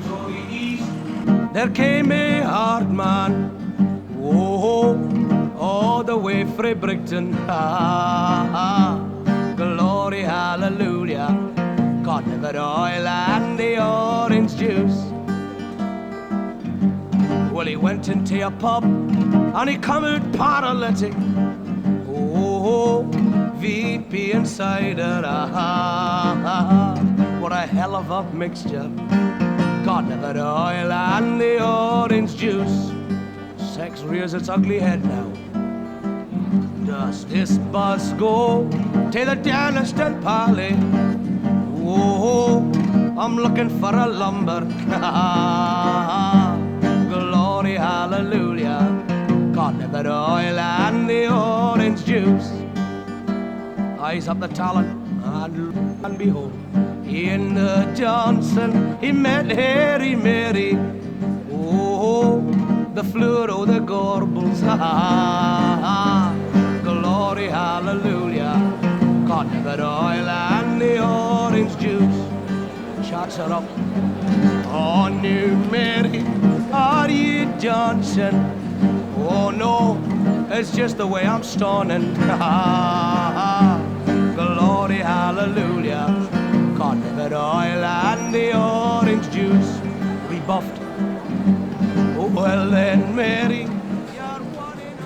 to the east, there came a hard man, all the way from Brighton. Glory, hallelujah, God never oil and the orange juice. Well, he went into a pub and he come out paralytic. VP and cider, what a hell of a mixture. God never oil and the orange juice. Sex rears its ugly head now. Does this bus go to the dentist and parley? I'm looking for a lumber. Glory, hallelujah, God never oil and the orange juice. Eyes up the talent, and behold, in the Johnson he met Harry Mary. The fluoro, the gorbles, glory, hallelujah, God never oil and the orange juice. Chats her up, oh new Mary, are you Johnson? Oh no, it's just the way I'm stoning. Glory, hallelujah, God never oil and the orange juice. Rebuffed. Oh well then, Mary, you're one in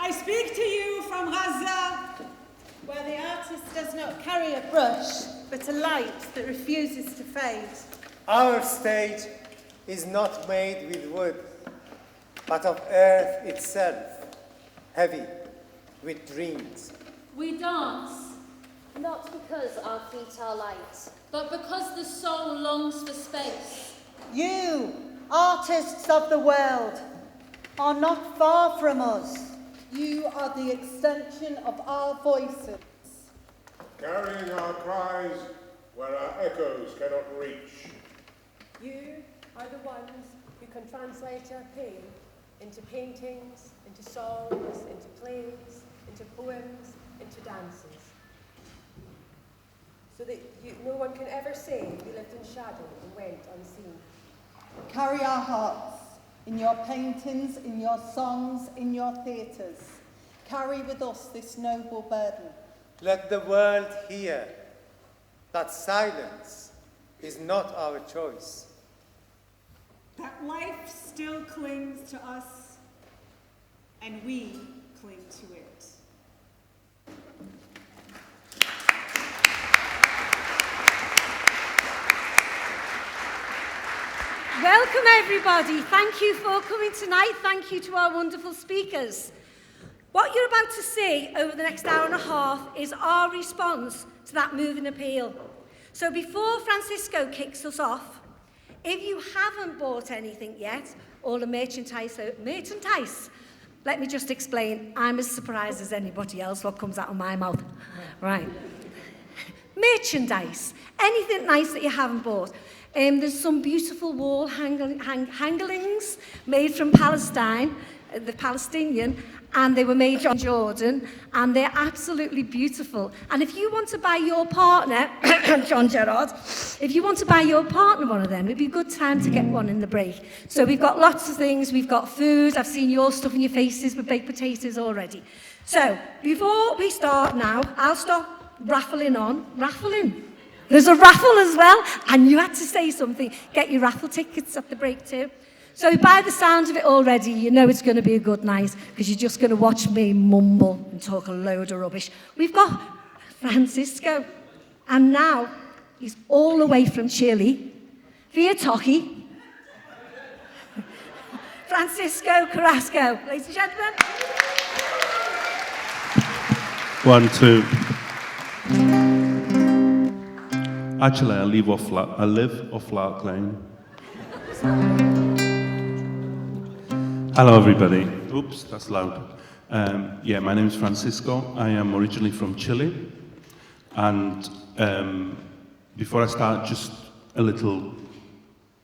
I speak to you from GAZA, where the artist does not carry a brush, but a light that refuses to fade. Our stage is not made with wood, but of earth itself, heavy with dreams. We dance, not because our feet are light, but because the soul longs for space. You, artists of the world, are not far from us. You are the extension of our voices. Carrying our cries where our echoes cannot reach. You are the ones who can translate our pain into paintings, into songs, into plays, into poems, into dances. So that no one can ever say you lived in shadow and went unseen. Carry our hearts in your paintings, in your songs, in your theatres. Carry with us this noble burden. Let the world hear that silence is not our choice. That life still clings to us, and we cling to it. Welcome everybody. Thank you for coming tonight. Thank you to our wonderful speakers. What you're about to see over the next hour and a half is our response to that moving appeal. So before Francisco kicks us off, if you haven't bought anything yet, all the merchandise, let me just explain. I'm as surprised as anybody else what comes out of my mouth. Right. Merchandise, anything nice that you haven't bought. There's some beautiful wall hangings made from Palestine, the Palestinian, and they were made in Jordan, and they're absolutely beautiful. And if you want to buy your partner, John Gerard, if you want to buy your partner one of them, it'd be a good time to get one in the break. So we've got lots of things, we've got food, I've seen your stuff in your faces with baked potatoes already. So before we start now, I'll stop raffling. There's a raffle as well, and you had to say something. Get your raffle tickets at the break too. So by the sound of it already, you know it's going to be a good night, because you're just going to watch me mumble and talk a load of rubbish. We've got Francisco, and now he's all the way from Chile, via Toki. Francisco Carrasco, ladies and gentlemen. 1, 2. Actually, I live off Lark Lane. Hello, everybody. Oops, that's loud. Yeah, my name is Francisco. I am originally from Chile. And before I start, just a little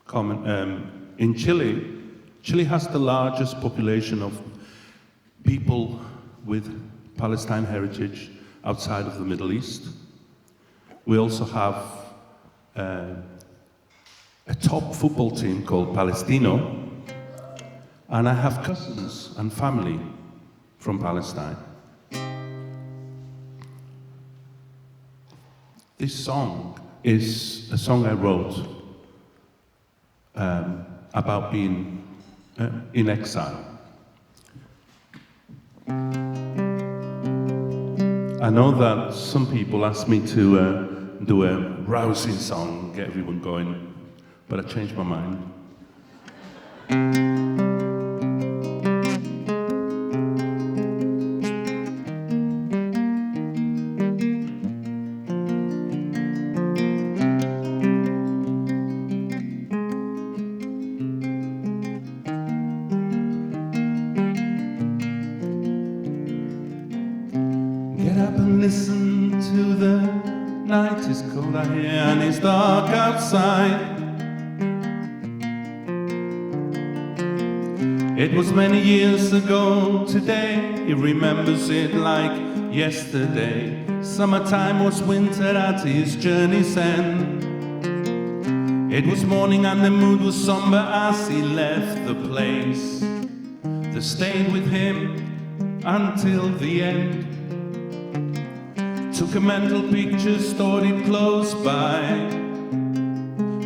comment. In Chile, Chile has the largest population of people with Palestine heritage outside of the Middle East. We also have a top football team called Palestino, and I have cousins and family from Palestine. This song is a song I wrote about being in exile. I know that some people ask me to do a rousing song, get everyone going, but I changed my mind. Get up and listen to the night is cold out here and it's dark outside. It was many years ago today, he remembers it like yesterday. Summertime was winter at his journey's end. It was morning and the mood was somber as he left the place that stayed with him until the end. Took a mental picture, stored it close by,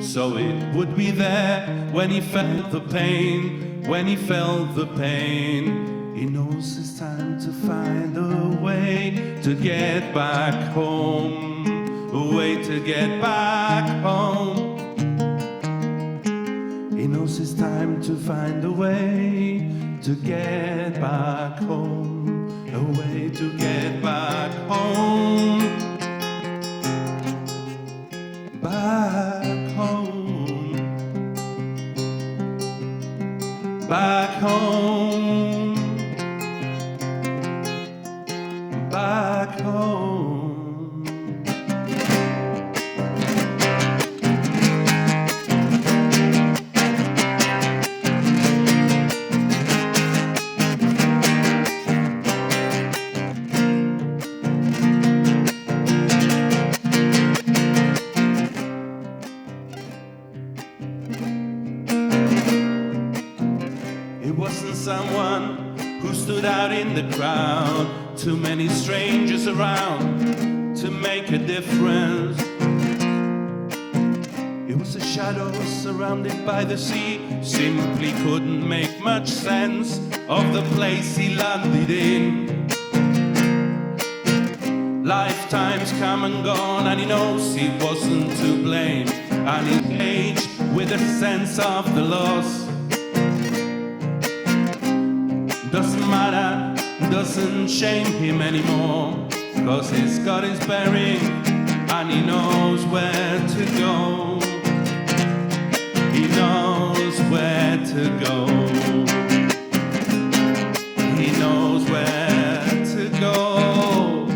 so it would be there when he felt the pain. When he felt the pain, he knows it's time to find a way to get back home, a way to get back home. He knows it's time to find a way to get back home, a way to get back home, back home. Back home, back home. Someone who stood out in the crowd, too many strangers around to make a difference. It was a shadow surrounded by the sea. Simply couldn't make much sense of the place he landed in. Lifetimes come and gone, and he knows he wasn't to blame, and he's aged with a sense of the loss. Doesn't matter, doesn't shame him anymore, 'cause he's got his bearing and he knows where to go. He knows where to go. He knows where to go.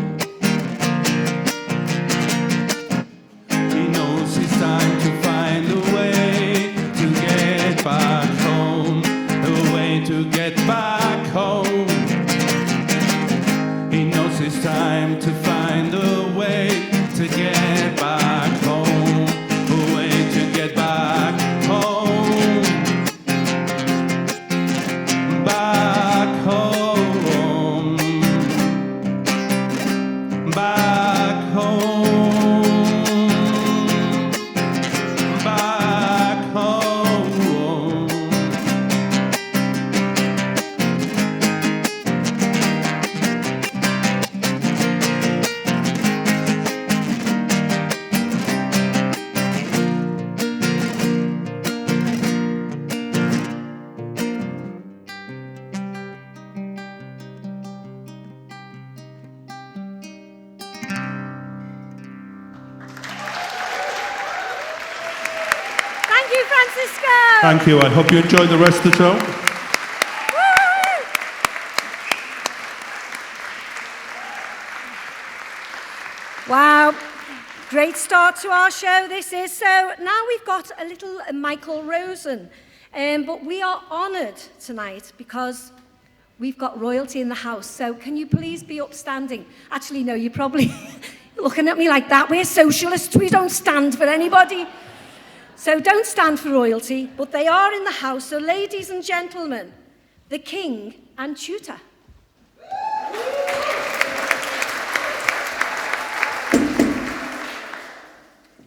He knows it's time to find a way to get back home, a way to get back home. He knows it's time to find a way to get back home, a way to get back home, back home, back home, back home. Thank you, Francisco. Thank you. I hope you enjoyed the rest of the show. Wow, great start to our show this is. So now we've got a little Michael Rosen, but we are honoured tonight because we've got royalty in the house. So can you please be upstanding? Actually, no, you're probably looking at me like that. We're socialists, we don't stand for anybody. So don't stand for royalty, but they are in the house. So ladies and gentlemen, the King and Tutor.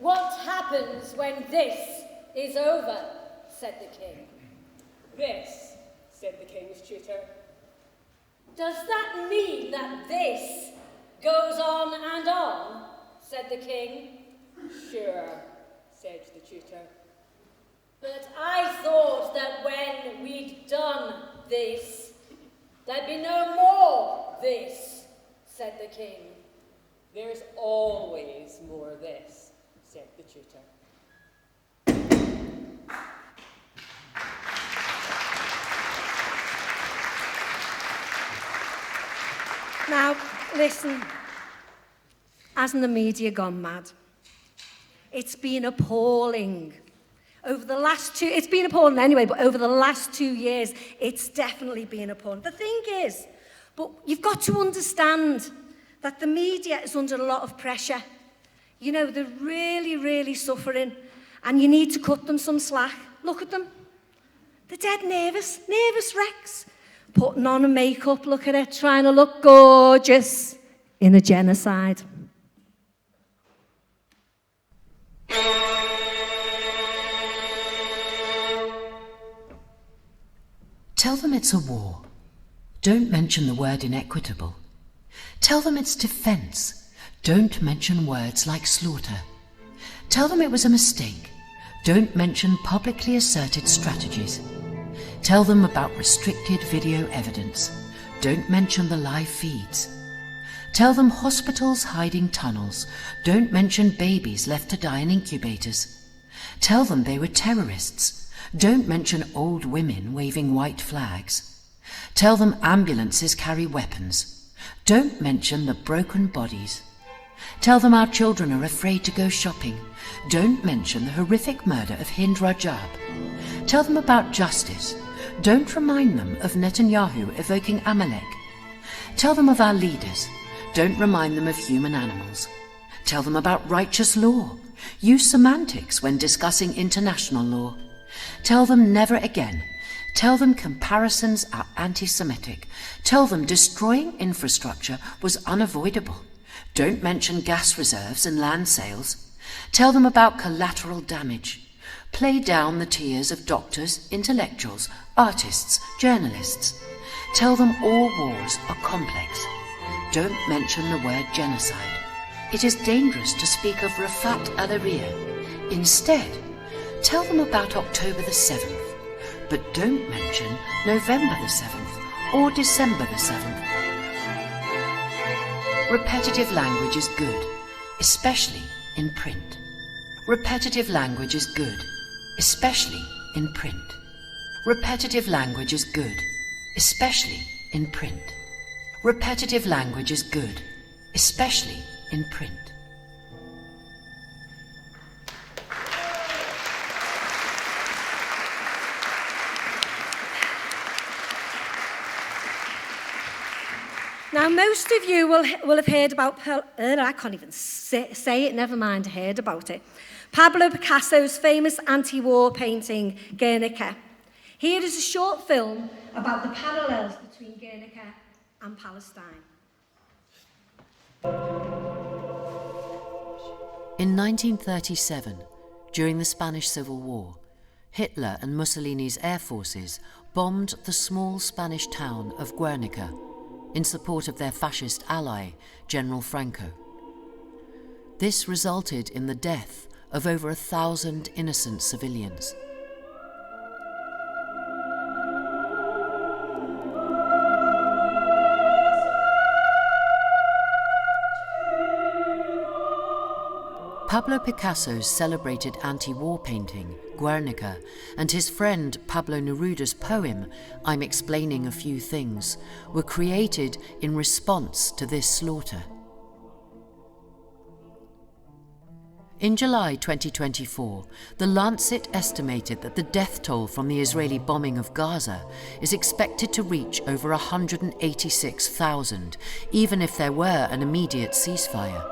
What happens when this is over? Said the king. This, said the king's tutor. Does that mean that this goes on and on? Said the king. Sure, said the tutor. But I thought that when we'd done this, there'd be no more this, said the king. There's always more this, said the tutor. Now, listen, hasn't the media gone mad? It's been appalling. It's been appalling anyway, but over the last 2 years, it's definitely been appalling. The thing is, but you've got to understand that the media is under a lot of pressure. You know, they're really, really suffering, and you need to cut them some slack. Look at them. They're dead nervous wrecks. Putting on a makeup, look at it, trying to look gorgeous in a genocide. Tell them it's a war. Don't mention the word inequitable. Tell them it's defense. Don't mention words like slaughter. Tell them it was a mistake. Don't mention publicly asserted strategies. Tell them about restricted video evidence. Don't mention the live feeds. Tell them hospitals hiding tunnels. Don't mention babies left to die in incubators. Tell them they were terrorists. Don't mention old women waving white flags. Tell them ambulances carry weapons. Don't mention the broken bodies. Tell them our children are afraid to go shopping. Don't mention the horrific murder of Hind Rajab. Tell them about justice. Don't remind them of Netanyahu evoking Amalek. Tell them of our leaders. Don't remind them of human animals. Tell them about righteous law. Use semantics when discussing international law. Tell them never again. Tell them comparisons are anti-Semitic. Tell them destroying infrastructure was unavoidable. Don't mention gas reserves and land sales. Tell them about collateral damage. Play down the tears of doctors, intellectuals, artists, journalists. Tell them all wars are complex. Don't mention the word genocide. It is dangerous to speak of Rafat al-Ariya. Instead, tell them about October the 7th, but don't mention November the 7th or December the 7th. Repetitive language is good, especially in print. Repetitive language is good, especially in print. Repetitive language is good, especially in print. Repetitive language is good, especially in print. Now, most of you will have heard about, I can't even say it, never mind, heard about it. Pablo Picasso's famous anti-war painting, Guernica. Here is a short film about the parallels between Guernica and Palestine. In 1937, during the Spanish Civil War, Hitler and Mussolini's air forces bombed the small Spanish town of Guernica in support of their fascist ally, General Franco. This resulted in the death of over 1,000 innocent civilians. Pablo Picasso's celebrated anti-war painting, Guernica, and his friend Pablo Neruda's poem, I'm Explaining a Few Things, were created in response to this slaughter. In July 2024, The Lancet estimated that the death toll from the Israeli bombing of Gaza is expected to reach over 186,000, even if there were an immediate ceasefire.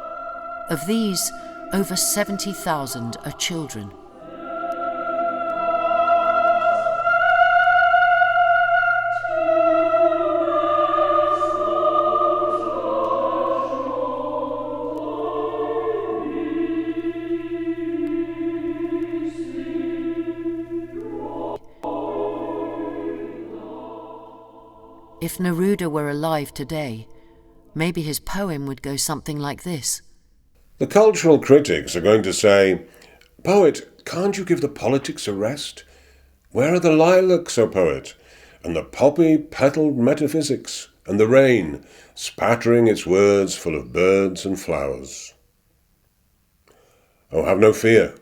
Of these, over 70,000 are children. If Neruda were alive today, maybe his poem would go something like this. The cultural critics are going to say, "Poet, can't you give the politics a rest? Where are the lilacs, O poet, and the poppy-petalled metaphysics, and the rain, spattering its words full of birds and flowers?" Oh, have no fear.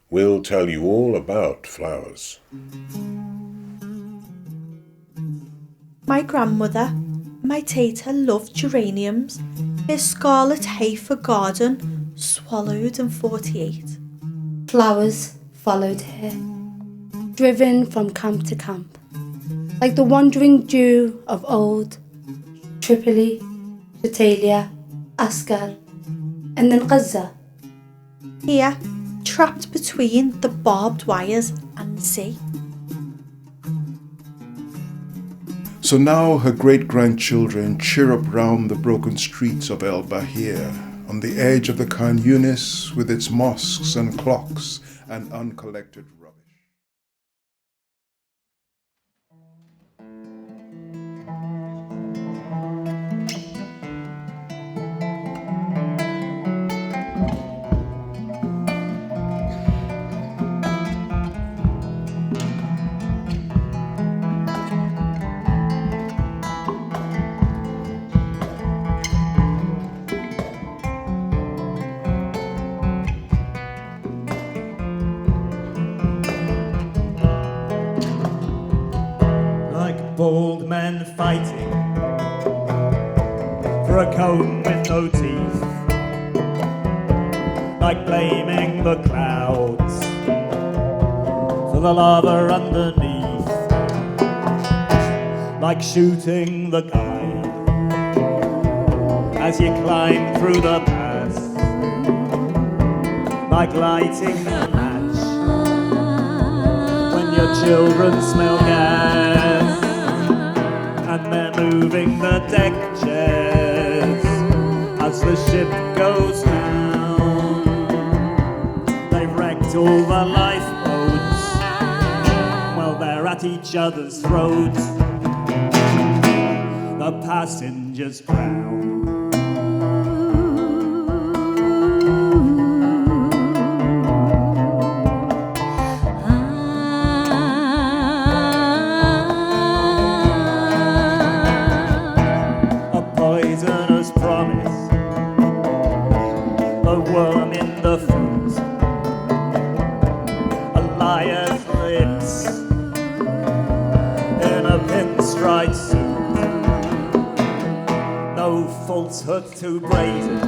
We'll tell you all about flowers. My grandmother, my tater, loved geraniums. Her scarlet hay for garden, swallowed in 48. Flowers followed her, driven from camp to camp, like the wandering Jew of old, Tripoli, Shatalia, Ascar, and then Gaza. Here, trapped between the barbed wires and the sea. So now her great-grandchildren chirrup round the broken streets of El Bahir, on the edge of the Khan Yunis with its mosques and clocks and uncollected rubbish. Bald men fighting for a comb with no teeth, like blaming the clouds for the lava underneath, like shooting the guy as you climb through the pass, like lighting the match when your children smell gas. And they're moving the deck chairs as the ship goes down. But all the lifeboats, well, they're at each other's throats. The passengers drown. A poisoner's promise, a worm in the foot, a liar's lips in a pinstripe suit. No falsehood too brazen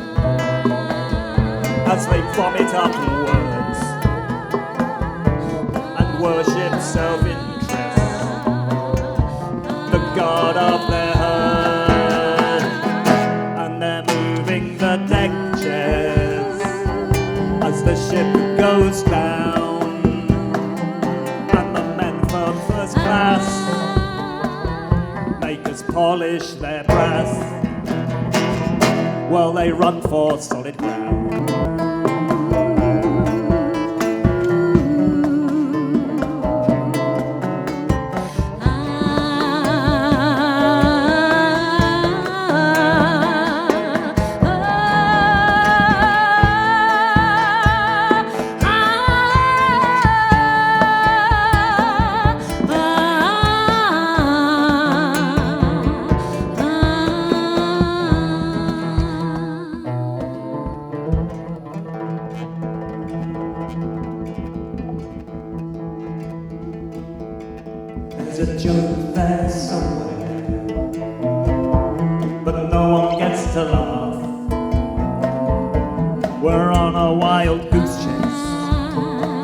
as they vomit up words and worship self-interest, the god of their herd. And they're moving the deck chairs as the ship goes down, and the men from first class make us polish their brass while they run for solid ground. There's a joke there somewhere, but no one gets to laugh. We're on a wild goose chase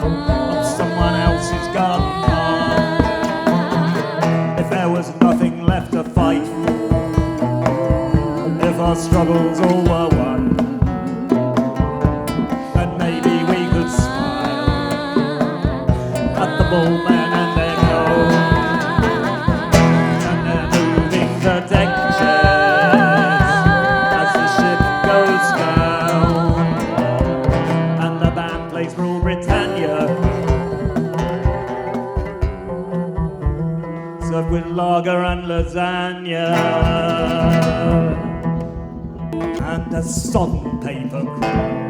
on someone else's garden path. If there was nothing left to fight for, if our struggles all were won, then maybe we could smile at the bullmen and their gold. The deck chairs as the ship goes down, and the band plays Rule Britannia, served with lager and lasagna, and a sodden paper crown.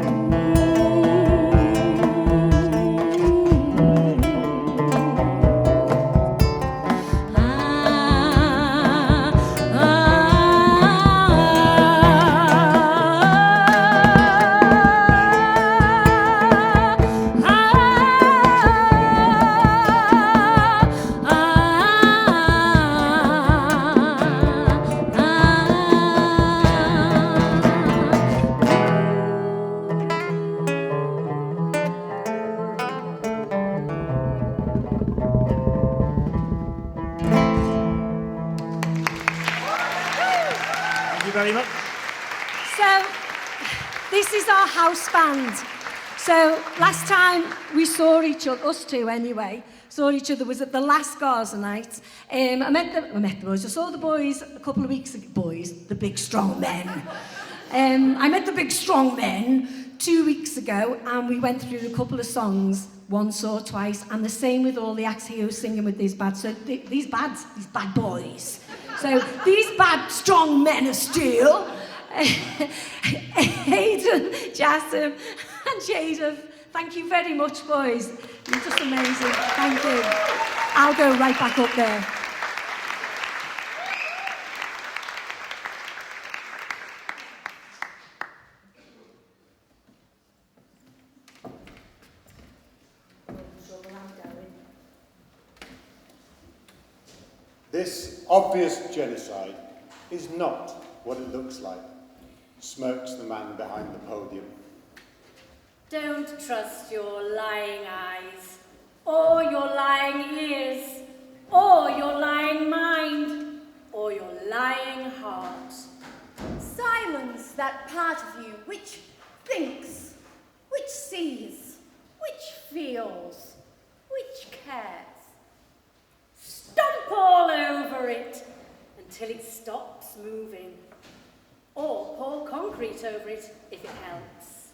Very much. So, this is our house band. So, last time we saw each other, us two anyway, saw each other was at the last GAZA night. I met the boys. I saw the boys a couple of weeks ago. Boys, the big strong men. I met the big strong men 2 weeks ago, and we went through a couple of songs once or twice, and the same with all the acts here singing with these bad. So these bad boys. So these bad, strong men of steel, Aidan, Jassim and Jada, thank you very much, boys. You're just amazing. Thank you. I'll go right back up there. This obvious genocide is not what it looks like, smirks the man behind the podium. Don't trust your lying eyes, or your lying ears, or your lying mind, or your lying heart. Silence that part of you which thinks, which sees, which feels, which cares. Stomp all over it until it stops moving. Or pour concrete over it if it helps.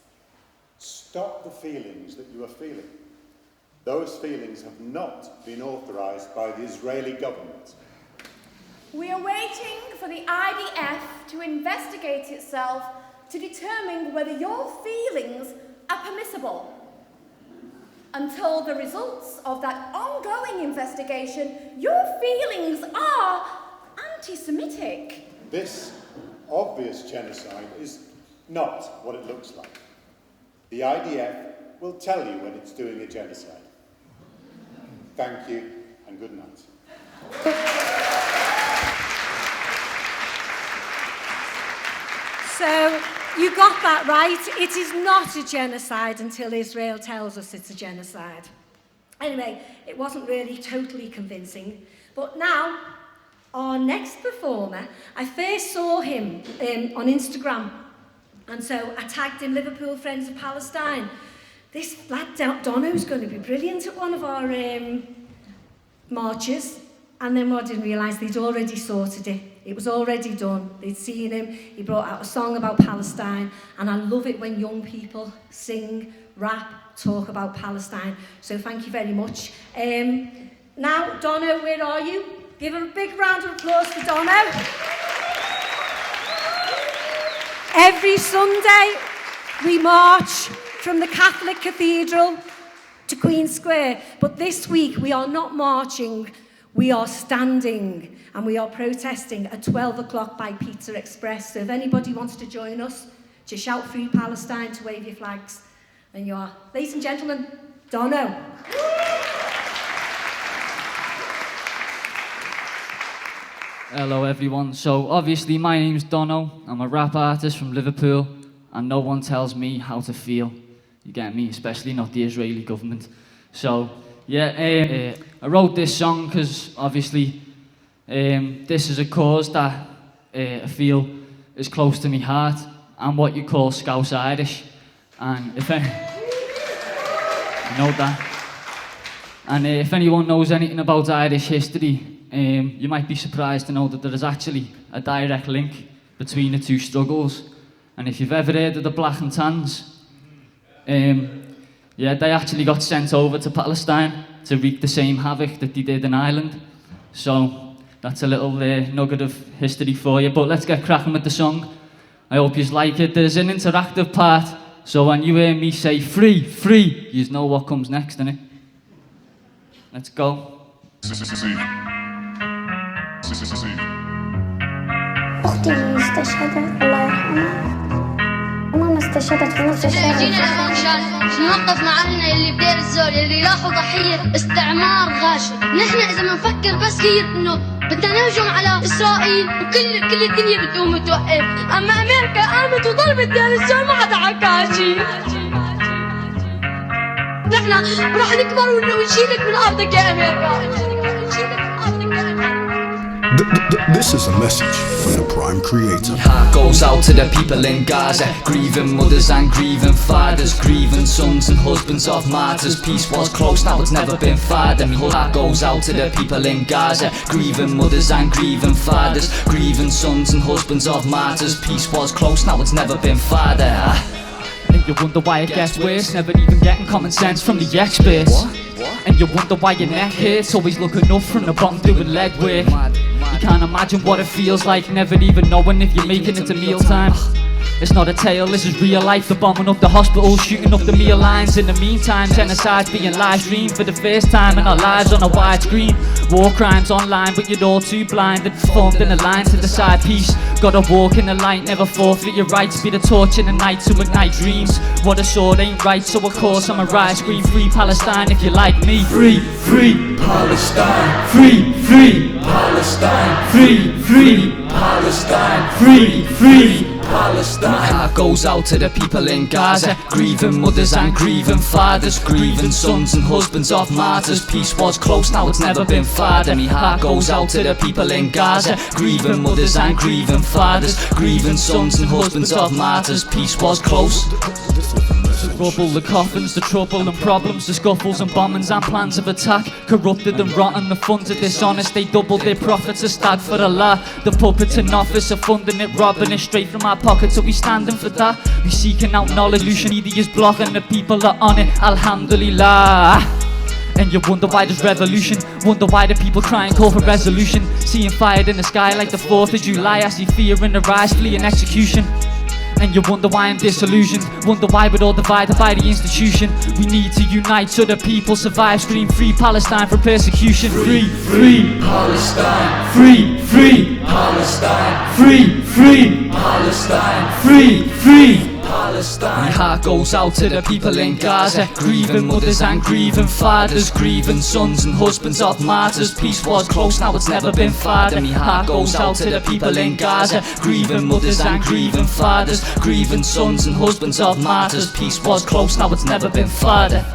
Stop the feelings that you are feeling. Those feelings have not been authorised by the Israeli government. We are waiting for the IDF to investigate itself to determine whether your feelings are permissible. Until the results of that ongoing investigation, your feelings are anti-Semitic. This obvious genocide is not what it looks like. The IDF will tell you when it's doing a genocide. Thank you and good night. So, you got that right. It is not a genocide until Israel tells us it's a genocide. Anyway, it wasn't really totally convincing. But now, our next performer, I first saw him on Instagram. And so I tagged him Liverpool Friends of Palestine. This lad Dono's going to be brilliant at one of our marches. And then what I didn't realise, they'd already sorted it. It was already done. They'd seen him. He brought out a song about Palestine. And I love it when young people sing, rap, talk about Palestine. So thank you very much. Now, Dono, where are you? Give a big round of applause for Dono. Every Sunday, we march from the Catholic Cathedral to Queen Square. But this week, we are not marching. We are standing and we are protesting at 12 o'clock by Pizza Express. So if anybody wants to join us, to shout Free Palestine, to wave your flags, then you are. Ladies and gentlemen, Dono. Hello everyone. So obviously my name's Dono. I'm a rap artist from Liverpool and no one tells me how to feel. You get me? Especially not the Israeli government. So yeah, I wrote this song because obviously this is a cause that I feel is close to my heart. I'm what you call Scouse Irish, and if you know that. And if anyone knows anything about Irish history, you might be surprised to know that there is actually a direct link between the two struggles. And if you've ever heard of the Black and Tans, yeah, they actually got sent over to Palestine to wreak the same havoc that they did in Ireland. So that's a little nugget of history for you. But let's get cracking with the song. I hope you like it. There's an interactive part, so when you hear me say free, free, you know what comes next, innit? Let's go. أختي استشهدت الله يرحمها وماما استشهدت في نفس الشهر. جينا هون مشان نوقف معنا اللي بدير الزول اللي راحوا ضحية استعمار غاشم. نحن إذا بنفكر بس هي إنه بدنا نهجم على إسرائيل وكل الدنيا بتقوم وتوقف، أما أمريكا قامت وضربت دير الزول ما حدا حكى شي. نحن راح نكبر ونشيلك من أرضك يا أمريكا. This is a message from the Prime Creator. My heart goes out to the people in Gaza, grieving mothers and grieving fathers, grieving sons and husbands of martyrs. Peace was close, now it's never been farther. My heart goes out to the people in Gaza, grieving mothers and grieving fathers, grieving sons and husbands of martyrs. Peace was close, now it's never been farther. And you wonder why it gets worse, never even getting common sense from the experts. And you wonder why your neck hurts, always looking up from the bottom doing leg work. You can't imagine what it feels like, never even knowing if you're making it to mealtime. It's not a tale, this is real life. They're bombing up the hospitals, shooting up the meal lines. In the meantime, genocide's being live streamed for the first time in our lives on a widescreen. War crimes online, but you're all too blind. And formed in a line to decide peace. Gotta walk in the light, never forfeit your rights. Be the torch in the night to ignite dreams. What a sword ain't right, so of course I'ma rise. Scream free Palestine if you like me. Free, free Palestine. Free, free Palestine. Free, free Palestine. Free, free Palestine. My heart goes out to the people in Gaza, grieving mothers and grieving fathers, grieving sons and husbands of martyrs. Peace was close, now it's never been farther. My heart goes out to the people in Gaza, grieving mothers and grieving fathers, grieving sons and husbands of martyrs. Peace was close. the rubble, the coffins, the trouble and problems, the scuffles and bombings and plans of attack. Corrupted and rotten, the funds are dishonest, they double their profits, a stag for a la. The puppets in office are funding it, robbing it straight from our pockets, so we standing for that. We seeking out knowledge, solution media's blocking, the people are on it, alhamdulillah. And you wonder why there's revolution, wonder why the people try and call for resolution. Seeing fired in the sky like the 4th of July, I see fear in their eyes, fleeing execution. And you wonder why I'm disillusioned, wonder why we're all divided by the institution. We need to unite so the people survive, scream free Palestine from persecution. Free, free Palestine. Free, free Palestine. Free, free Palestine. Free, free Palestine. My heart goes out to the people in Gaza, grieving mothers and grieving fathers, grieving sons and husbands of martyrs. Peace was close, now it's never been farther. My heart goes out to the people in Gaza, grieving mothers and grieving fathers, grieving sons and husbands of martyrs. Peace was close, now it's never been farther.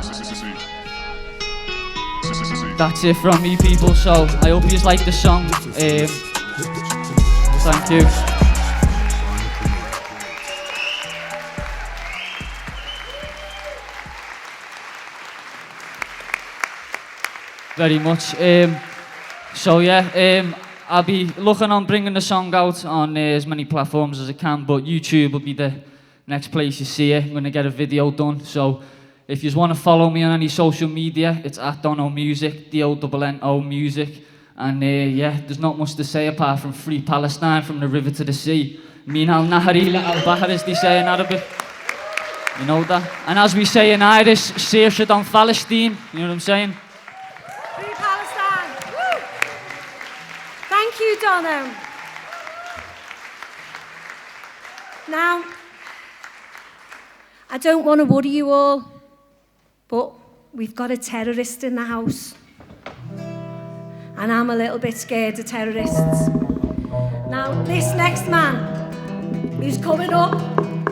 That's it from me, people, so I hope you like the song. Thank you. Very much. I'll be looking on bringing the song out on as many platforms as I can, but YouTube will be the next place you see it. I'm going to get a video done, so if you want to follow me on any social media, it's at Dono Music, DONNO Music, and there's not much to say apart from free Palestine from the river to the sea. Min al Nahari la al Bahar, as they say in Arabic. You know that? And as we say in Irish, Saoirse don Palestine, you know what I'm saying? Thank you, Dono. Now, I don't want to worry you all, but we've got a terrorist in the house. And I'm a little bit scared of terrorists. Now, this next man who's coming up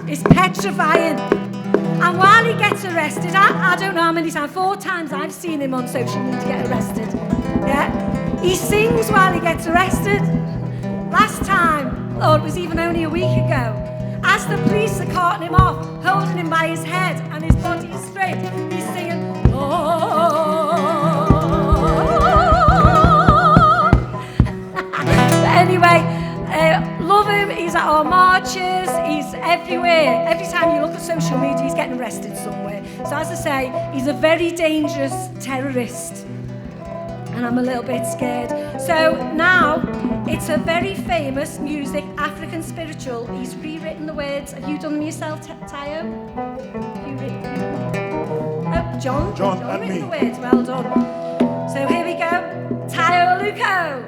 is petrifying. And while he gets arrested, I don't know how many times, 4 times I've seen him on social media get arrested. Yeah? He sings while he gets arrested. Last time, it was even only a week ago, as the police are carting him off, holding him by his head and his body is straight, he's singing, oh. But anyway, love him, he's at our marches, he's everywhere. Every time you look at social media, he's getting arrested somewhere. So as I say, he's a very dangerous terrorist. And I'm a little bit scared. So now, it's a very famous music, African spiritual. He's rewritten the words. Have you done them yourself, Tayo? Have you written them? Oh, John and written me. the words. Well done. So here we go. Tayo Aluko.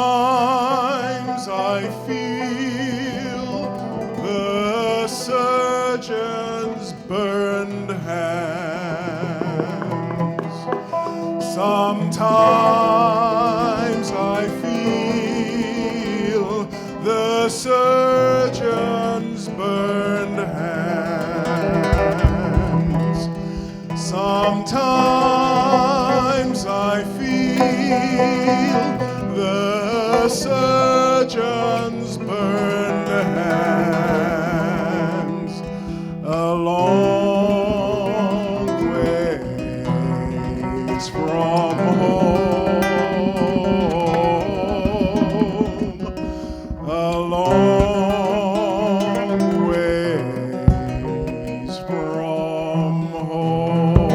Sometimes I feel the surgeon's burned hands. Sometimes I feel the surgeon's burned hands. Sometimes I feel the surgeon's burned hands. A long ways from home. A long ways from home.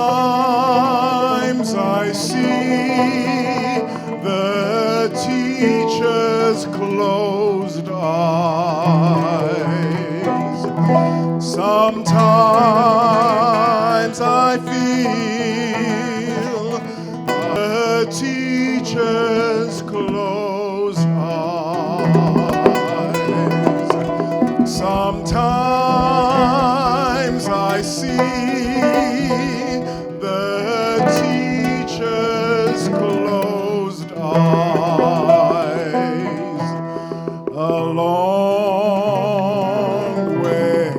Sometimes I see the teacher's closed eyes. Sometimes I feel the teacher's closed eyes. Sometimes I see the teacher's closed eyes. A long ways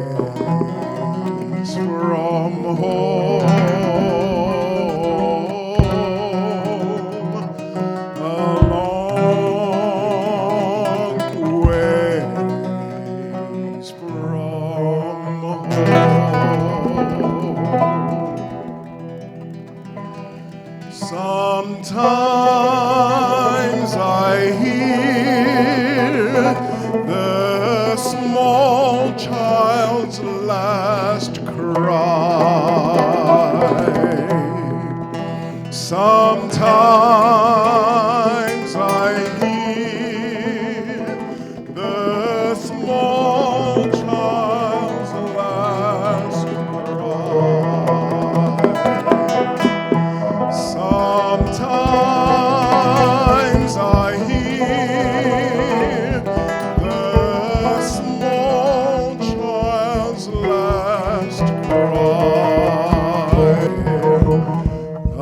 child's last cry. Sometimes I hear the small child's last cry. Sometimes I hear the small child's last cry.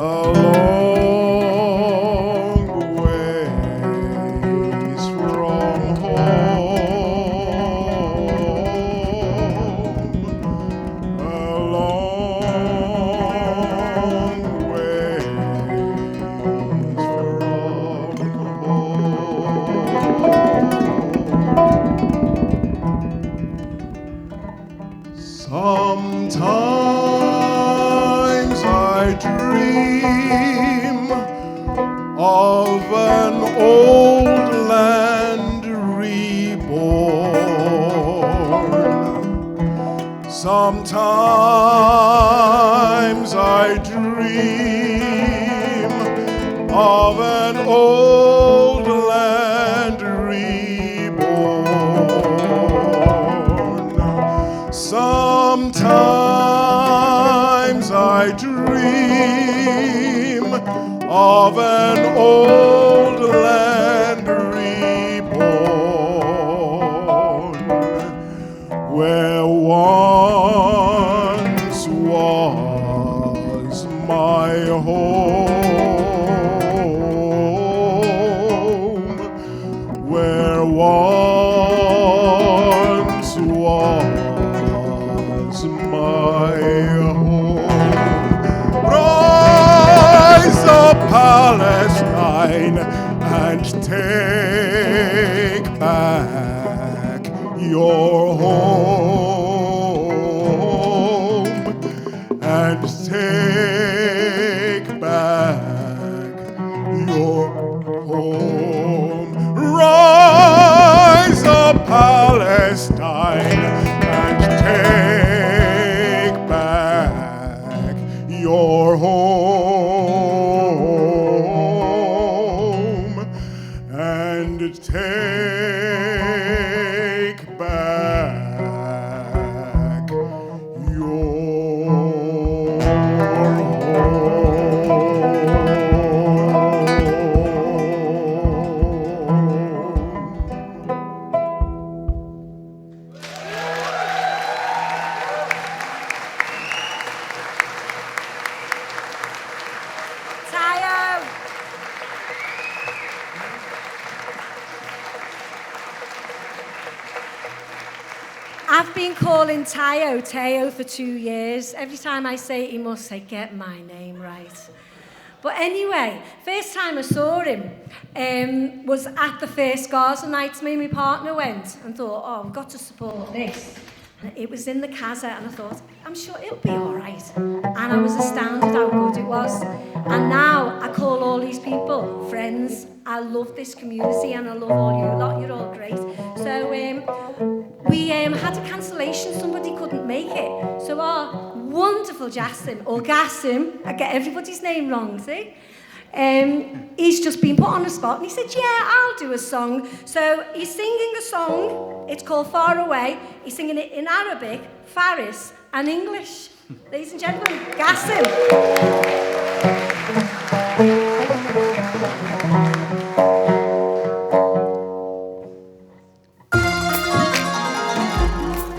A long ways from home. A long ways from sometimes I dream of an old land reborn. Sometimes I dream of an old land reborn. Sometimes I dream of an old land reborn, where once was my home, where once was my home. Rise up, Palestine, and take back your home, and take back your home. Rise up, Palestine, and take back your home, and take back your Tayo! I've been calling Tayo for 2 years. Every time I say it, he must say, get my name right. But anyway, first time I saw him was at the first GAZA night. Me and my partner went and thought, oh, we've got to support this. And it was in the CAZA, and I thought, I'm sure it'll be all right. And I was astounded how good it was. And now I call all these people friends. I love this community, and I love all you lot. You're all great. So we had a cancellation. Somebody couldn't make it. So our wonderful Gassim, I get everybody's name wrong, see? He's just been put on the spot, and he said, yeah, I'll do a song. So he's singing a song. It's called Far Away. He's singing it in Arabic, Faris, and English. Ladies and gentlemen, Gassim.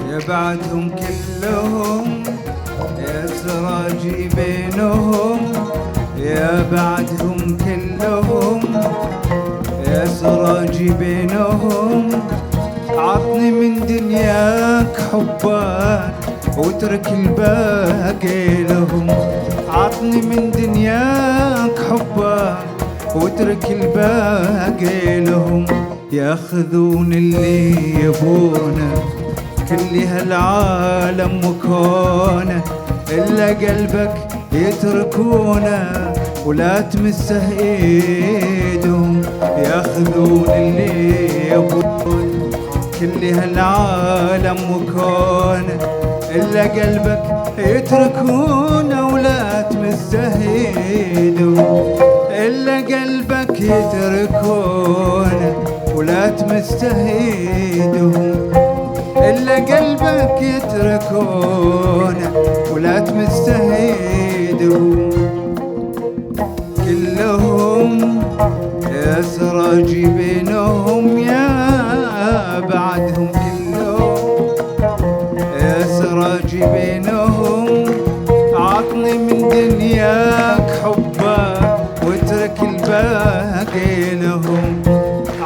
يا بعدهم كلهم يا سراجي بينهم، يا بعدهم كلهم يا سراجي بينهم، عطني من دنياك حبك واترك الباقي لهم، عطني من دنياك حبك واترك الباقي لهم، ياخذون اللي يبونه كل هالعالم وكونه، إلا قلبك يتركونه ولا تمسه ايدهم، ياخذون اللي يبون كل هالعالم وكونه إلا قلبك يتركونه ولا تمستهيدهم إلا قلبك يتركونه ولا تمستهيدهم إلا قلبك يتركونه ولا تمستهيدهم كلهم يا سراجي بينهم يا بعدهم كلهم يا سراجي بينهم عطني من دنياك حبك واترك الباقي لهم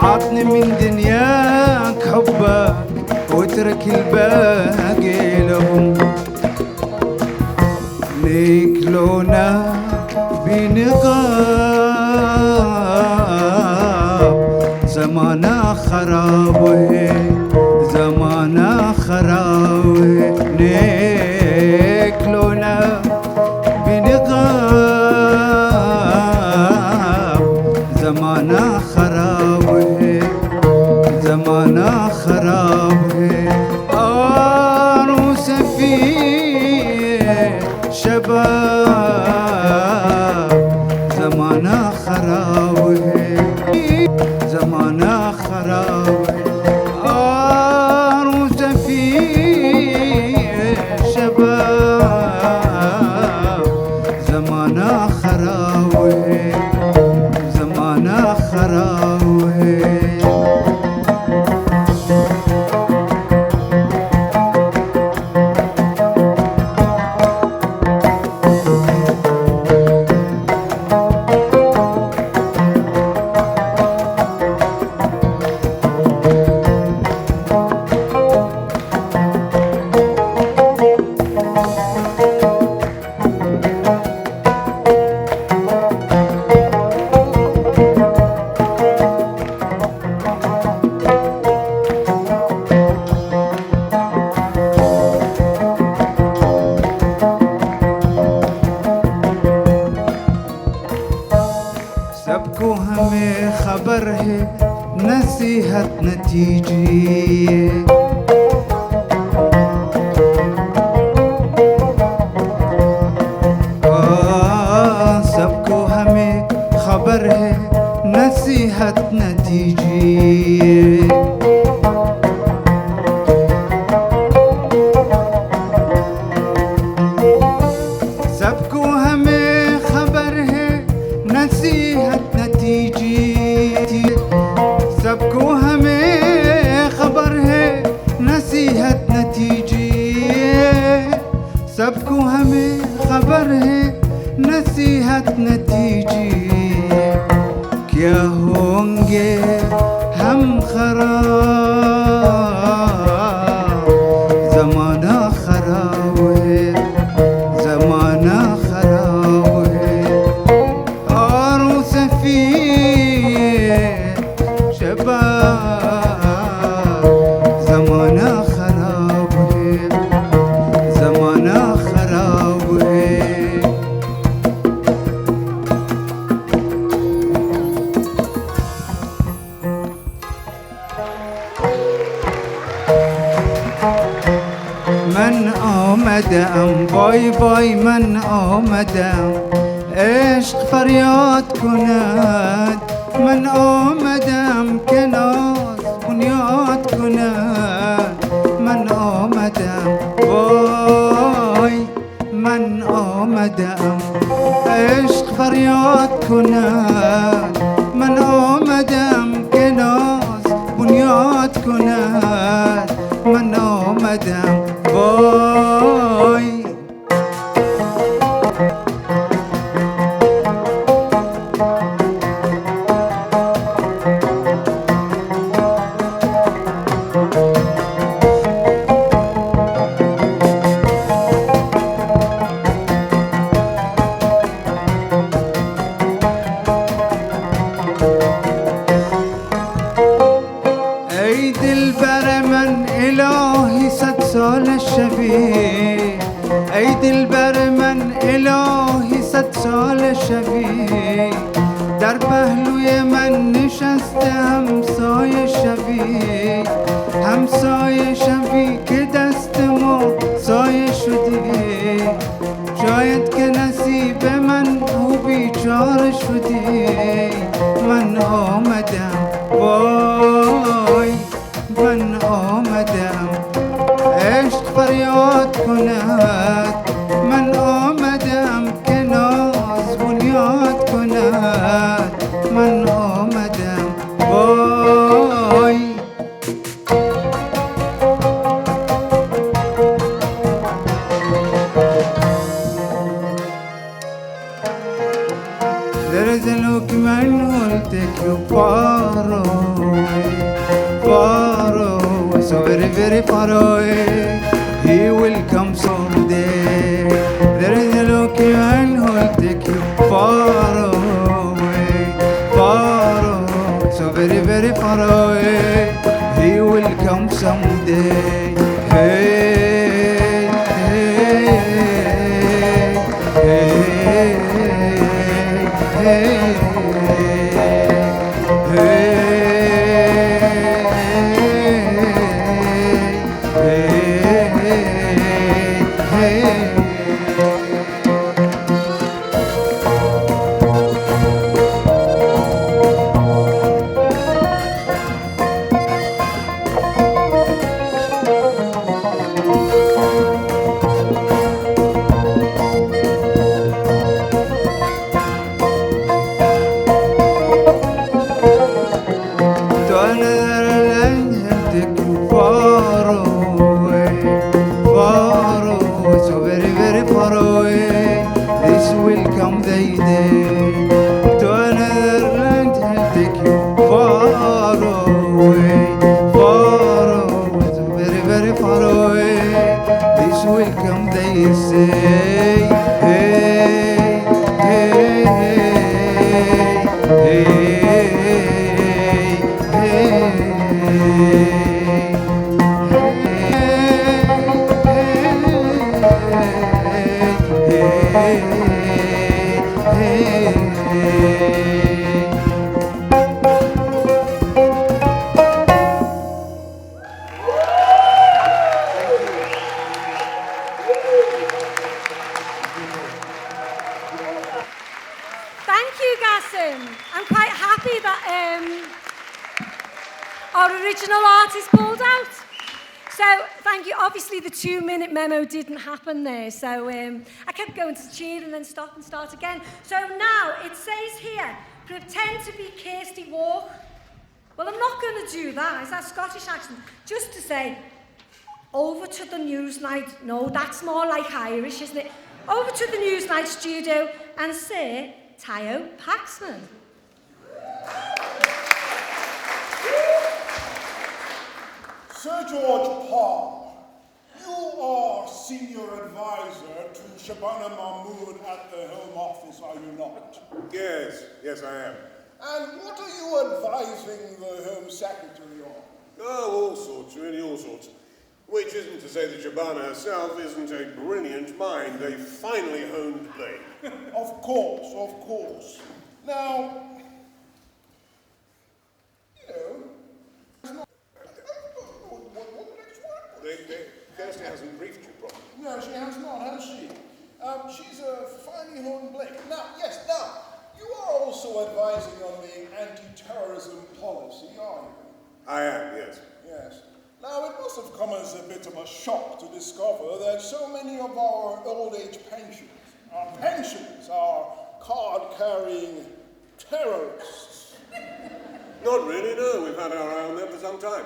عطني من دنياك حبك واترك الباقي لهم ليك لونا بنقاب زمانا خراب زمانا خراب ليك لونا بنقاب زمانا خراب زمانا خراب عروس فيه شباب زمانا خراب زمانا خراب عروس فيه شباب زمانا خراب زمانا خراب सबको हमें खबर है नसीहत नतीजे सबको हमें खबर है नसीहत नतीजे सबको हमें खबर है नसीहत नतीजे सबको हमें खबर है नसीहत नतीजे सबको हमें खबर है नसीहत नतीजे क्या होंगे हम खराब जमाना खराब है जमाना खराब है और सफी शबाब जमाना खराब है जमाना खराब है من آمدم بای بای من آمدم عشق فریاد کند من آمدم که ناز بنیاد کند من آمدم وای من آمدم عشق فریاد کند من آمدم که ناز بنیاد کند من آمدم وای ای دلبر من الهی صد سال شوی ای دلبر من الهی صد سال شوی در پهلوی من نشسته همسایه شبی، همسایه شبی که دست ما سایه شدی. شاید که نصیب من او بیچاره شدی. من آمدم وای، من آمدم عشق فریاد کند. من آمدم که ناز بنیاد کند. من آمدم وای. There is a look man who will take you far away, far away, so very, very far away. He will come someday. There is a look man who will take you far away, far away, so very, very far away. He will come someday. Hey, hey, hey, hey. Didn't happen there, so I kept going to cheer and then stop and start again. So now it says here, pretend to be Kirsty Walk. Well, I'm not going to do that. Is that Scottish accent? Just to say, over to the Newsnight. No, that's more like Irish, isn't it? Over to the Newsnight studio and say, Tayo Paxman. Sir George Palm, you are senior advisor to Shabana Mahmood at the Home Office, are you not? Yes, yes I am. And what are you advising the Home Secretary on? Oh, all sorts, really, all sorts. Which isn't to say that Shabana herself isn't a brilliant mind, a finely honed brain. Of course, of course. Now, you know, Kirsty hasn't briefed you properly. No, she has not, has she? She's a finely honed Blake. Now, yes, now, you are also advising on the anti-terrorism policy, are you? I am, yes. Yes. Now, it must have come as a bit of a shock to discover that so many of our old age pensions are card-carrying terrorists. Not really, no. We've had our eye on them for some time.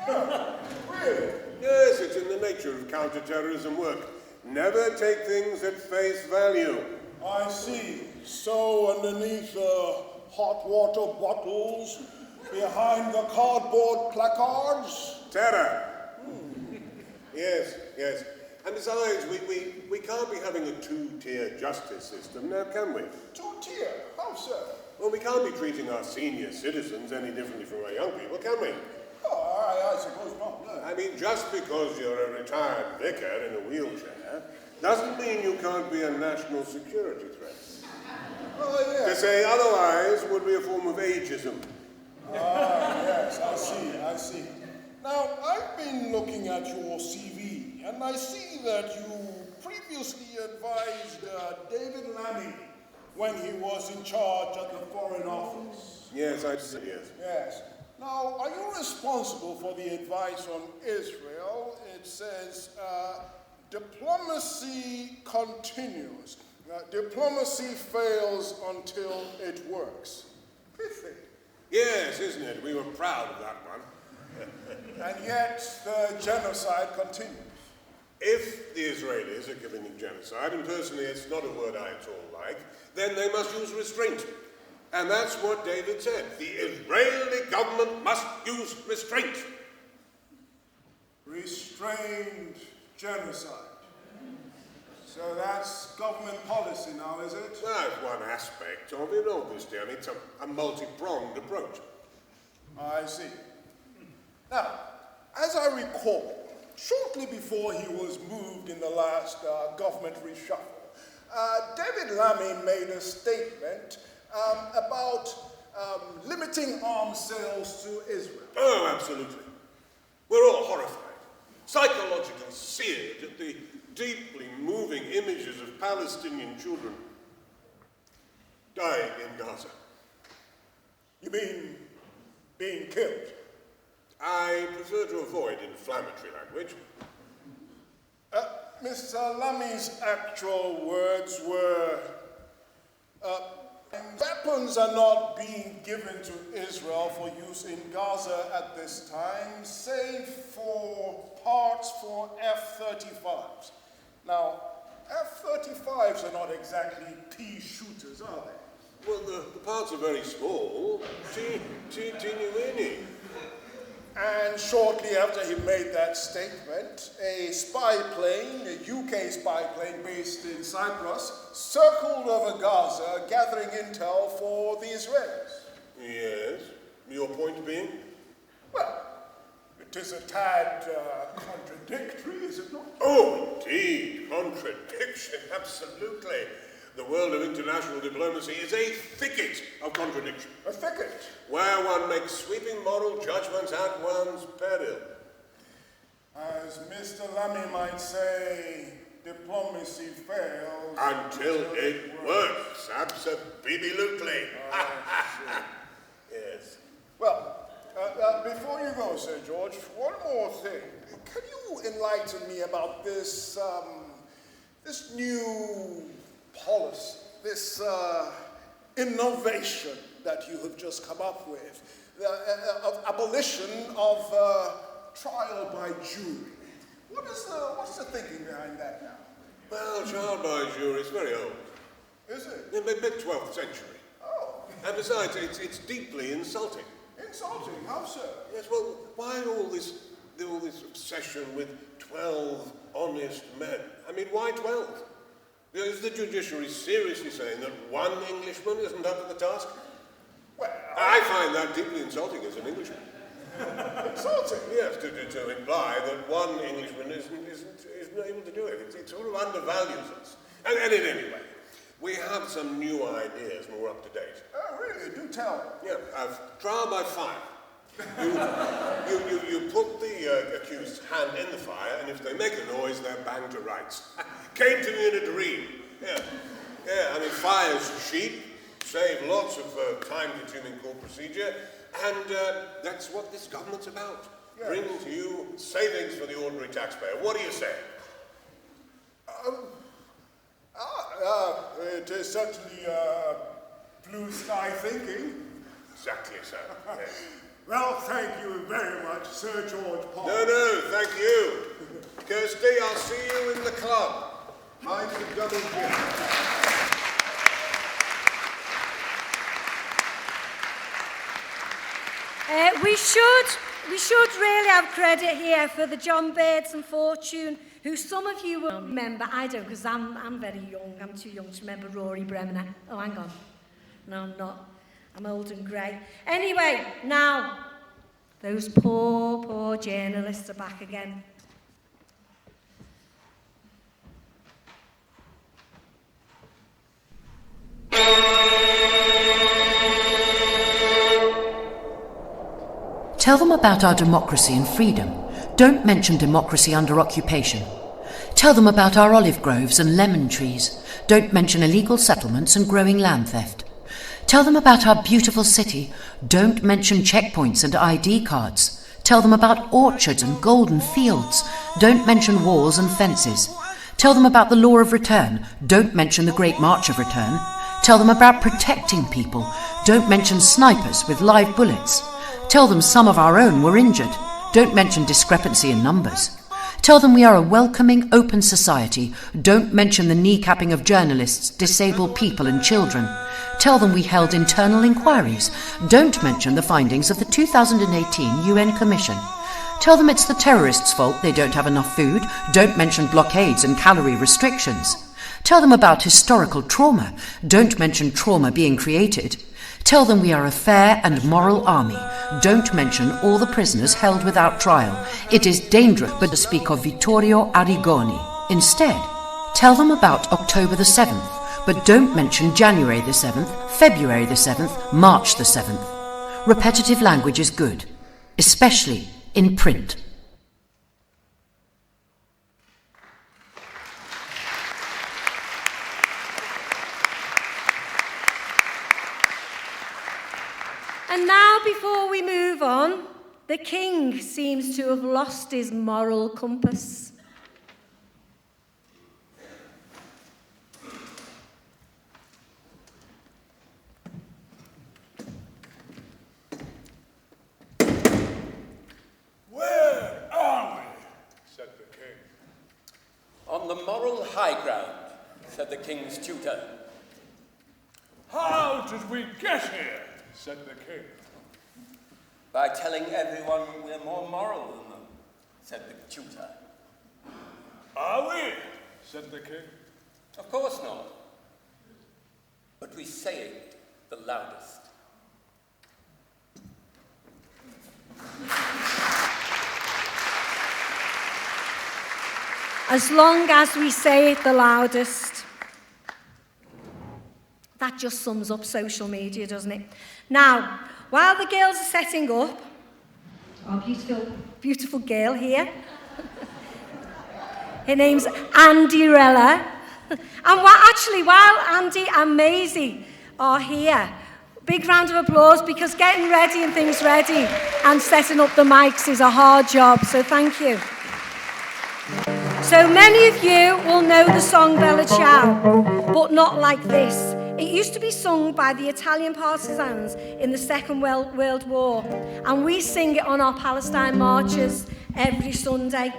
Oh, really? Yes, it's in the nature of counter-terrorism work. Never take things at face value. I see. So underneath the hot water bottles, behind the cardboard placards? Terror. Yes, yes. And besides, we can't be having a two-tier justice system now, can we? Two-tier? How so? Well, we can't be treating our senior citizens any differently from our young people, can we? Oh, I suppose not, no. I mean, just because you're a retired vicar in a wheelchair doesn't mean you can't be a national security threat. Oh, yeah. To say otherwise would be a form of ageism. Ah, yes, I see. Now, I've been looking at your CV, and I see that you previously advised David Lammy when he was in charge at the Foreign Office. Yes, I did, yes. Yes. Now, are you responsible for the advice on Israel? It says, diplomacy continues. Diplomacy fails until it works. Pithy. Yes, isn't it? We were proud of that one. And yet, the genocide continues. If the Israelis are committing genocide, and personally it's not a word I at all like, then they must use restraint. And that's what David said. The Israeli government must use restraint. Restrained genocide. So that's government policy now, is it? Well, it's one aspect of it, obviously. I mean, it's a multi-pronged approach. I see. Now, as I recall, shortly before he was moved in the last government reshuffle, David Lammy made a statement about limiting arms sales to Israel. Oh, absolutely. We're all horrified, psychologically seared at the deeply moving images of Palestinian children dying in Gaza. You mean being killed? I prefer to avoid inflammatory language. Mr. Lammy's actual words were, weapons are not being given to Israel for use in Gaza at this time, save for parts for F-35s. Now, F-35s are not exactly pea shooters, are they? Well, the parts are very small, teeny-weeny. And shortly after he made that statement, a spy plane, a UK spy plane based in Cyprus, circled over Gaza, gathering intel for the Israelis. Yes. Your point being? Well, it is a tad contradictory, is it not? Oh, indeed. Contradiction, absolutely. The world of international diplomacy is a thicket of contradiction. A thicket? Where one makes sweeping moral judgments at one's peril. As Mr. Lammy might say, diplomacy fails until it works. Absolutely. Yes. Well, before you go, Sir George, one more thing. Can you enlighten me about this, this new policy, this innovation that you have just come up with, of abolition of trial by jury? What's the thinking behind that now? Well, trial by jury is very old. Is it? In the mid-12th century. Oh. And besides, it's deeply insulting. Insulting? How so? Yes, well, why all this obsession with 12 honest men? I mean, why 12? Is the judiciary seriously saying that one Englishman isn't up to the task? Well, I find that deeply insulting as an Englishman. Insulting? Yes, to imply that one Englishman isn't able to do it. It sort of undervalues us. And in any way, we have some new ideas more up to date. Oh, really? Do tell. Yeah, trial by fire. You put the accused's hand in the fire, and if they make a noise, they're banged to rights. Came to me in a dream. Yeah, I mean, fire's cheap, save lots of time-consuming court procedure, and that's what this government's about. Yes. Bringing to you savings for the ordinary taxpayer. What do you say? It is certainly blue sky thinking. Exactly so. Yes. Well, thank you very much, Sir George Paul. No, thank you. Kirsty, I'll see you in the club. Mind the double gin. We should really have credit here for the John Birds and Fortune, who some of you will remember. I don't, because I'm very young. I'm too young to remember Rory Bremner. Oh, hang on. No, I'm not. I'm old and grey. Anyway, now, those poor journalists are back again. Tell them about our democracy and freedom. Don't mention democracy under occupation. Tell them about our olive groves and lemon trees. Don't mention illegal settlements and growing land theft. Tell them about our beautiful city. Don't mention checkpoints and ID cards. Tell them about orchards and golden fields. Don't mention walls and fences. Tell them about the law of return. Don't mention the Great March of Return. Tell them about protecting people. Don't mention snipers with live bullets. Tell them some of our own were injured. Don't mention discrepancy in numbers. Tell them we are a welcoming, open society. Don't mention the kneecapping of journalists, disabled people and children. Tell them we held internal inquiries. Don't mention the findings of the 2018 UN Commission. Tell them it's the terrorists' fault they don't have enough food. Don't mention blockades and calorie restrictions. Tell them about historical trauma. Don't mention trauma being created. Tell them we are a fair and moral army. Don't mention all the prisoners held without trial. It is dangerous but to speak of Vittorio Arrigoni. Instead, tell them about October the 7th, but don't mention January the 7th, February the 7th, March the 7th. Repetitive language is good, especially in print. And now, before we move on, the king seems to have lost his moral compass. Where are we? Said the king. On the moral high ground, said the king's tutor. How did we get here? Said the king. By telling everyone we're more moral than them, said the tutor. Are we? Said the king. Of course not. But we say it the loudest. As long as we say it the loudest. That just sums up social media, doesn't it? Now, while the girls are setting up, our beautiful girl here, her name's Andy Rella. And while Andy and Maisie are here, big round of applause, because getting ready and things ready and setting up the mics is a hard job, so thank you. So many of you will know the song Bella Ciao, but not like this. It used to be sung by the Italian partisans in the Second World War, and we sing it on our Palestine marches every Sunday,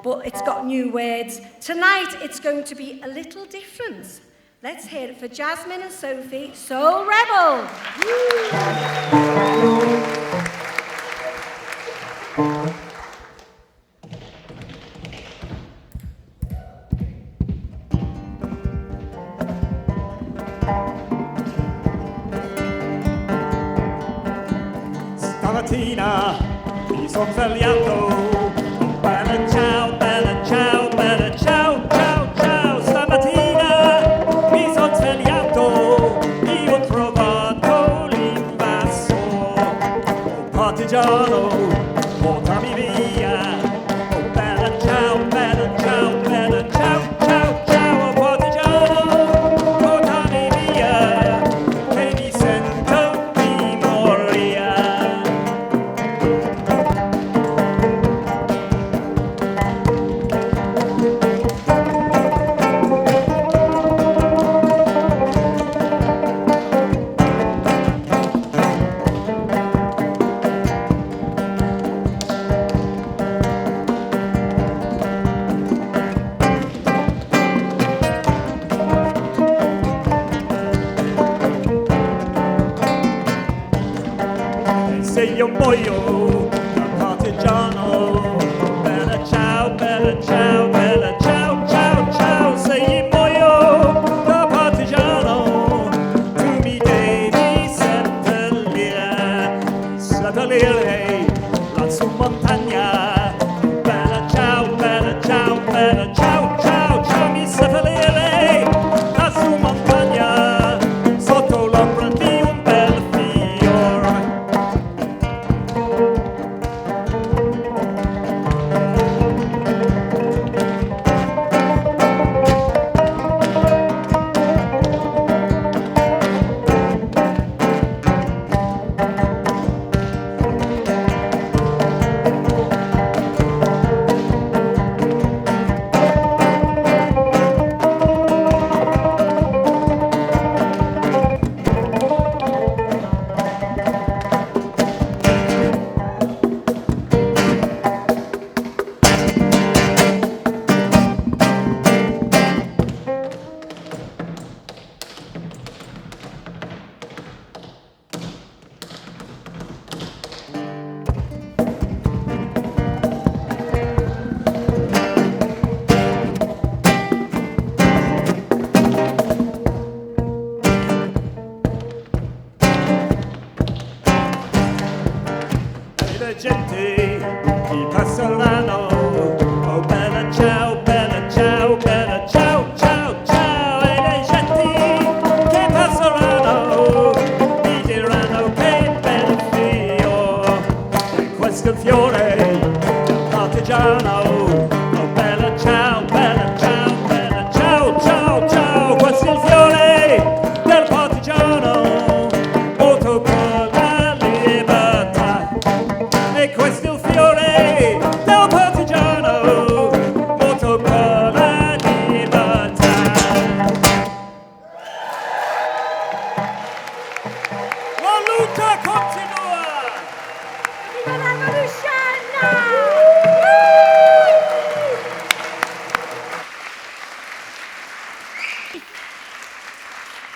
but it's got new words. Tonight it's going to be a little different. Let's hear it for Jasmine and Sophie, Soul Rebel. Stamattina mi son svegliato, bella ciao, bella ciao, bella ciao, ciao, ciao. Stamattina mi son svegliato, io ho trovato l'invasor, un partigiano, portami via. Oh bella ciao, bella ciao, bella ciao, ciao, ciao, partigiano, portami via, che mi sento di morire. Se io muoio da partigiano, bella ciao, bella ciao, bella ciao, ciao, ciao. Se io muoio da partigiano, tu mi devi seppellire lassù in montagna. Bella ciao, bella ciao, bella ciao, ciao, ciao. Mi seppellire lassù in montagna, sotto l'ombra di un bel fiore.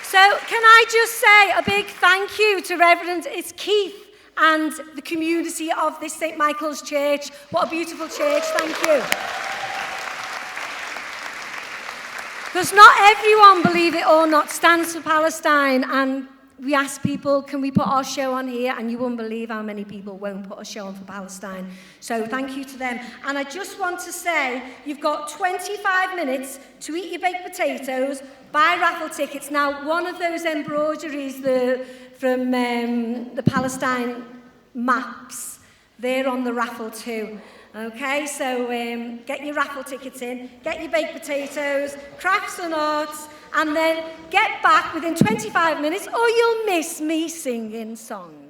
So can I just say a big thank you to Reverend Keith and the community of this St. Michael's Church. What a beautiful church, thank you. Because not everyone, believe it or not, stands for Palestine, and we asked people, can we put our show on here? And you won't believe how many people won't put a show on for Palestine. So thank you to them. And I just want to say, you've got 25 minutes to eat your baked potatoes, buy raffle tickets. Now, one of those embroideries from the Palestine maps, they're on the raffle too. Okay, so get your raffle tickets in, get your baked potatoes, crafts and arts, and then get back within 25 minutes or you'll miss me singing songs.